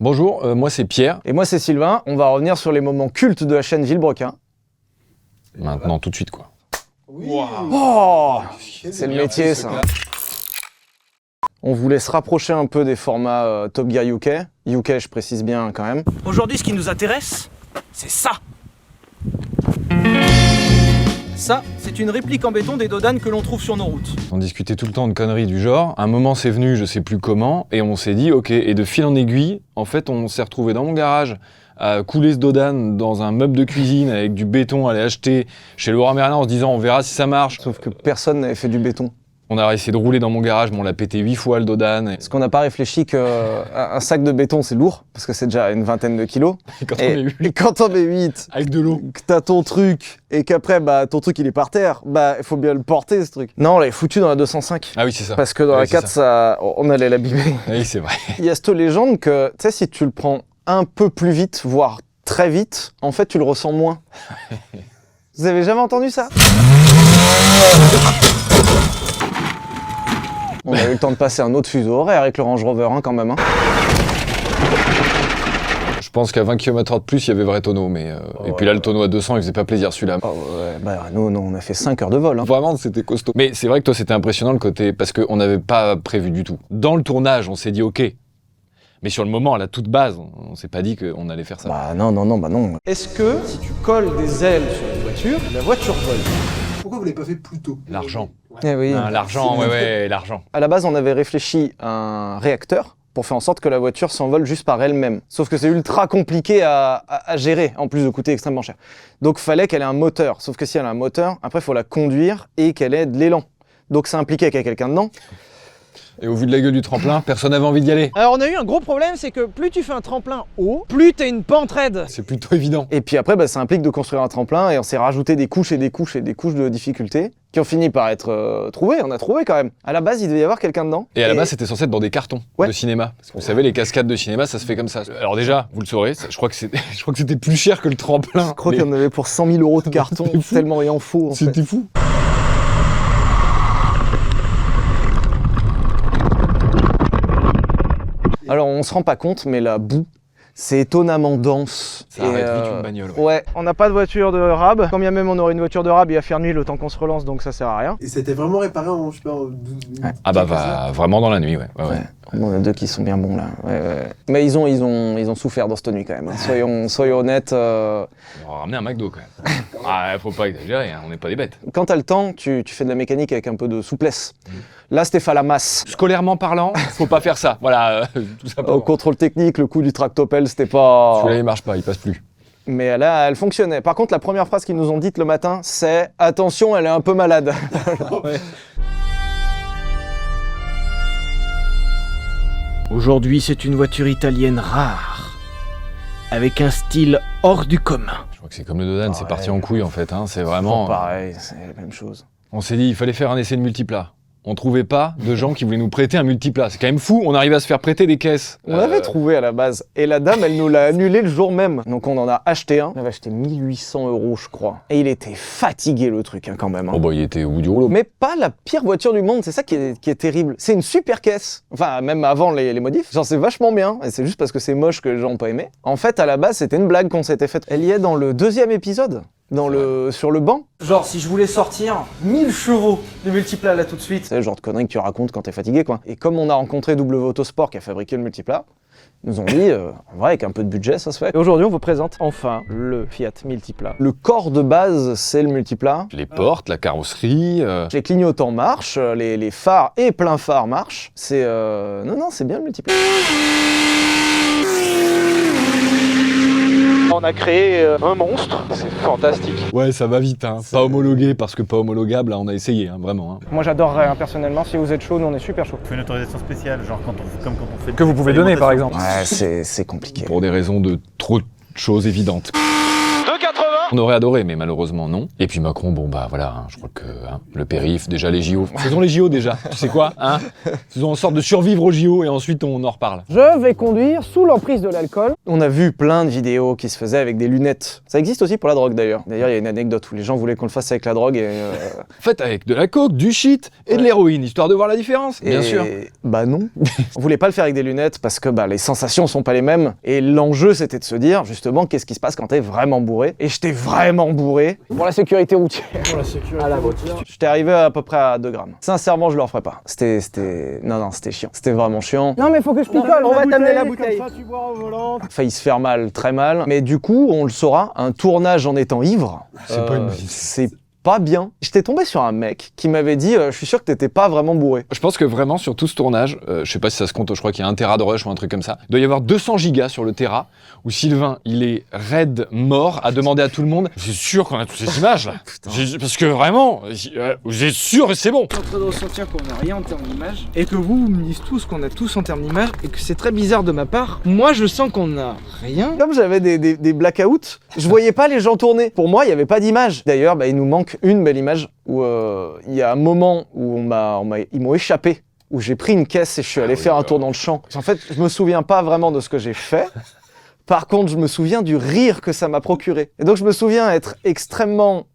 Bonjour, moi c'est Pierre. Et moi c'est Sylvain, on va revenir sur les moments cultes de la chaîne Villebrequin. Maintenant, tout de suite quoi. Wow. Oh, c'est le métier ça. On voulait se rapprocher un peu des formats Top Gear UK. UK je précise bien quand même. Aujourd'hui ce qui nous intéresse, c'est ça. Ça, c'est une réplique en béton des Dodan que l'on trouve sur nos routes. On discutait tout le temps de conneries du genre. Un moment c'est venu, je sais plus comment, et on s'est dit ok. Et de fil en aiguille, en fait on s'est retrouvé dans mon garage à couler ce Dodan dans un meuble de cuisine avec du béton à aller acheter chez Leroy Merlin en se disant on verra si ça marche. Sauf que personne n'avait fait du béton. On a essayé de rouler dans mon garage, mais on l'a pété 8 fois le Dodan. Parce qu'on n'a pas réfléchi qu'un sac de béton c'est lourd, parce que c'est déjà une vingtaine de kilos. Et quand on met 8 avec de l'eau, que t'as ton truc, et qu'après ton truc il est par terre, il faut bien le porter ce truc. Non, on l'avait foutu dans la 205. Ah oui c'est ça. Parce que dans la 4 on allait l'abîmer. Oui c'est vrai. Il y a cette légende que, tu sais, si tu le prends un peu plus vite, voire très vite, en fait tu le ressens moins. Vous avez jamais entendu ça? On a eu le temps de passer un autre fuseau horaire avec le Range Rover quand même. Hein. Je pense qu'à 20 km/h de plus, il y avait vrai tonneau, mais et puis là, le tonneau à 200, il faisait pas plaisir celui-là. Oh, ouais, nous, on a fait 5 heures de vol. Hein. Vraiment, c'était costaud. Mais c'est vrai que toi, c'était impressionnant le côté, parce qu'on n'avait pas prévu du tout. Dans le tournage, on s'est dit ok. Mais sur le moment, à la toute base, on s'est pas dit qu'on allait faire ça. Non. Est-ce que si tu colles des ailes sur une voiture, la voiture vole? Pourquoi vous l'avez pas fait plus tôt? L'argent. Eh oui. L'argent, l'argent. À la base, on avait réfléchi à un réacteur pour faire en sorte que la voiture s'envole juste par elle-même. Sauf que c'est ultra compliqué à gérer, en plus de coûter extrêmement cher. Donc, fallait qu'elle ait un moteur. Sauf que si elle a un moteur, après, il faut la conduire et qu'elle ait de l'élan. Donc, ça impliquait qu'il y ait quelqu'un dedans. Et au vu de la gueule du tremplin, personne n'avait envie d'y aller. Alors on a eu un gros problème, c'est que plus tu fais un tremplin haut, plus t'as une pente raide. C'est plutôt évident. Et puis après, ça implique de construire un tremplin et on s'est rajouté des couches et des couches et des couches de difficulté qui ont fini par être trouvées. On a trouvé quand même. À la base, il devait y avoir quelqu'un dedans. Et à la base, c'était censé être dans des cartons de cinéma. Parce que vous savez, les cascades de cinéma, ça se fait comme ça. Alors déjà, vous le saurez, je crois que c'était plus cher que le tremplin. Je crois qu'il y en avait pour 100 000 € de carton, tellement rien faux. C'était fou. Alors on se rend pas compte, mais la boue, c'est étonnamment dense. Ça arrête vite une bagnole. Ouais. On n'a pas de voiture de rab. Quand bien même on aurait une voiture de rab, il va faire nuit le temps qu'on se relance, donc ça sert à rien. Et c'était vraiment réparé en, je sais pas, en 12 ouais. Ah vraiment dans la nuit, ouais. On a deux qui sont bien bons là. Ouais. Mais ils ont souffert dans cette nuit quand même. Hein. Soyons honnêtes. On va ramener un McDo quand même. Faut pas exagérer, hein. On n'est pas des bêtes. Quand t'as le temps, tu fais de la mécanique avec un peu de souplesse. Là, c'était fait à la masse. Scolairement parlant, faut pas faire ça. Voilà, tout ça. Au contrôle technique, le coup du tractopelle, c'était pas... Celui-là, il marche pas, il passe plus. Mais là, elle fonctionnait. Par contre, la première phrase qu'ils nous ont dite le matin, c'est « Attention, elle est un peu malade. » Aujourd'hui, c'est une voiture italienne rare, avec un style hors du commun. Je crois que c'est comme le Dodan, c'est parti en couille en fait. Hein. C'est vraiment... pareil, c'est la même chose. On s'est dit, il fallait faire un essai de multiplat. On trouvait pas de gens qui voulaient nous prêter un multiplat. C'est quand même fou, on arrive à se faire prêter des caisses. On l'avait trouvé à la base. Et la dame, elle nous l'a annulé le jour même. Donc on en a acheté un. On avait acheté 1 800 €, je crois. Et il était fatigué le truc, hein, quand même. Hein. Oh bah il était au bout du rouleau. Mais pas la pire voiture du monde, c'est ça qui est terrible. C'est une super caisse. Enfin, même avant les modifs. Genre c'est vachement bien. Et c'est juste parce que c'est moche que les gens n'ont pas aimé. En fait, à la base, c'était une blague qu'on s'était faite. Elle y est dans le 2e épisode. Sur le banc. Genre, si je voulais sortir 1000 chevaux de multiplat là tout de suite. C'est le genre de conneries que tu racontes quand t'es fatigué, quoi. Et comme on a rencontré W Autosport qui a fabriqué le multiplat, ils nous ont dit, en vrai, avec un peu de budget, ça se fait. Et aujourd'hui, on vous présente enfin le Fiat Multipla. Le corps de base, c'est le multiplat. Les portes, la carrosserie... Les clignotants marchent, les phares et plein phare marchent. C'est... Non, c'est bien le multiplat. On a créé un monstre, c'est fantastique. Ouais, ça va vite, hein. Pas homologué parce que pas homologable, là, on a essayé, hein, vraiment. Hein. Moi j'adorerais, hein, personnellement, si vous êtes chaud, nous on est super chaud. Il faut une autorisation spéciale, genre quand on fait... Que vous pouvez donner par exemple. Ouais, c'est compliqué. Pour des raisons de trop de choses évidentes. 2,80 On aurait adoré, mais malheureusement non. Et puis Macron, bon bah voilà, hein, je crois que le périph', déjà les JO. Faisons les JO déjà, tu sais quoi, hein. Faisons en sorte de survivre aux JO et ensuite on en reparle. Je vais conduire sous l'emprise de l'alcool. On a vu plein de vidéos qui se faisaient avec des lunettes. Ça existe aussi pour la drogue d'ailleurs. D'ailleurs, il y a une anecdote où les gens voulaient qu'on le fasse avec la drogue et... Faites avec de la coke, du shit et de l'héroïne, histoire de voir la différence. Bien sûr. Bah non. On voulait pas le faire avec des lunettes parce que bah, les sensations sont pas les mêmes. Et l'enjeu, c'était de se dire, justement, qu'est-ce qui se passe quand t'es vraiment bourré. Et j'étais vraiment bourré. Pour la sécurité routière. Pour la sécurité. À la voiture. J'étais arrivé à peu près à 2 grammes. Sincèrement, je le referais pas. Non, c'était chiant. C'était vraiment chiant. Non mais faut que je picole, on va t'amener la bouteille. Comme ça, tu bois au volant. Failli se faire mal, très mal. Mais du coup, on le saura, un tournage en étant ivre, C'est pas une bonne idée. c'est pas bien. J'étais tombé sur un mec qui m'avait dit je suis sûr que t'étais pas vraiment bourré. Je pense que vraiment sur tout ce tournage, je sais pas si ça se compte, je crois qu'il y a 1 Tera de rush ou un truc comme ça, il doit y avoir 200 gigas sur le Tera, où Sylvain, il est raide mort, à demander à tout le monde, c'est sûr qu'on a toutes ces images là, parce que vraiment, vous êtes sûr et c'est bon. Je suis en train de ressentir qu'on n'a rien en termes d'image et que vous me dites tous qu'on a tous en termes d'image et que c'est très bizarre de ma part. Moi, je sens qu'on n'a rien. Comme j'avais des blackouts, je voyais pas les gens tourner. Pour moi, il y avait pas d'image. D'ailleurs, bah, il nous manque une belle image où il y a un moment où ils m'ont échappé, où j'ai pris une caisse et je suis allé faire un tour dans le champ. En fait, je me souviens pas vraiment de ce que j'ai fait. Par contre, je me souviens du rire que ça m'a procuré. Et donc, je me souviens être extrêmement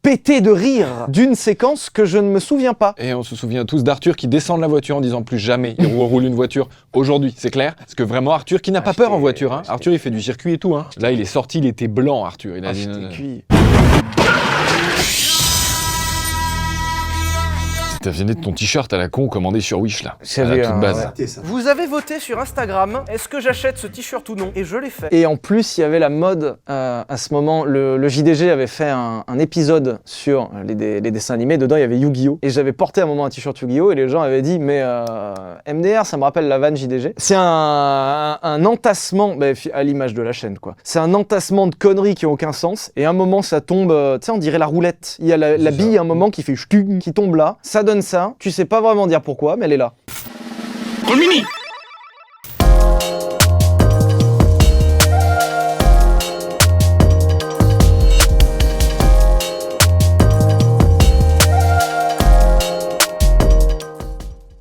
pété de rire d'une séquence que je ne me souviens pas. Et on se souvient tous d'Arthur qui descend de la voiture en disant plus jamais il roule une voiture aujourd'hui, c'est clair. Parce que vraiment Arthur qui n'a pas peur en voiture, hein. Arthur il fait du circuit et tout, hein. Là il est sorti, il était blanc Arthur. Il a dit, J'étais cuit. t'as venu de ton t-shirt à la con commandé sur Wish là, à J'avais la toute base. Arrêtez ça. Vous avez voté sur Instagram, est-ce que j'achète ce t-shirt ou non? Et je l'ai fait. Et en plus, il y avait la mode à ce moment. Le JDG avait fait un épisode sur les dessins animés. Dedans, il y avait Yu-Gi-Oh! Et j'avais porté à un moment un t-shirt Yu-Gi-Oh! Et les gens avaient dit, mais MDR, ça me rappelle la vanne JDG. C'est un entassement, bah, à l'image de la chaîne, quoi. C'est un entassement de conneries qui ont aucun sens. Et à un moment, ça tombe, tu sais, on dirait la roulette. Il y a la bille, à un moment, qui fait ch'tung, qui tombe là. Ça donne ça. Tu sais pas vraiment dire pourquoi, mais elle est là. Mini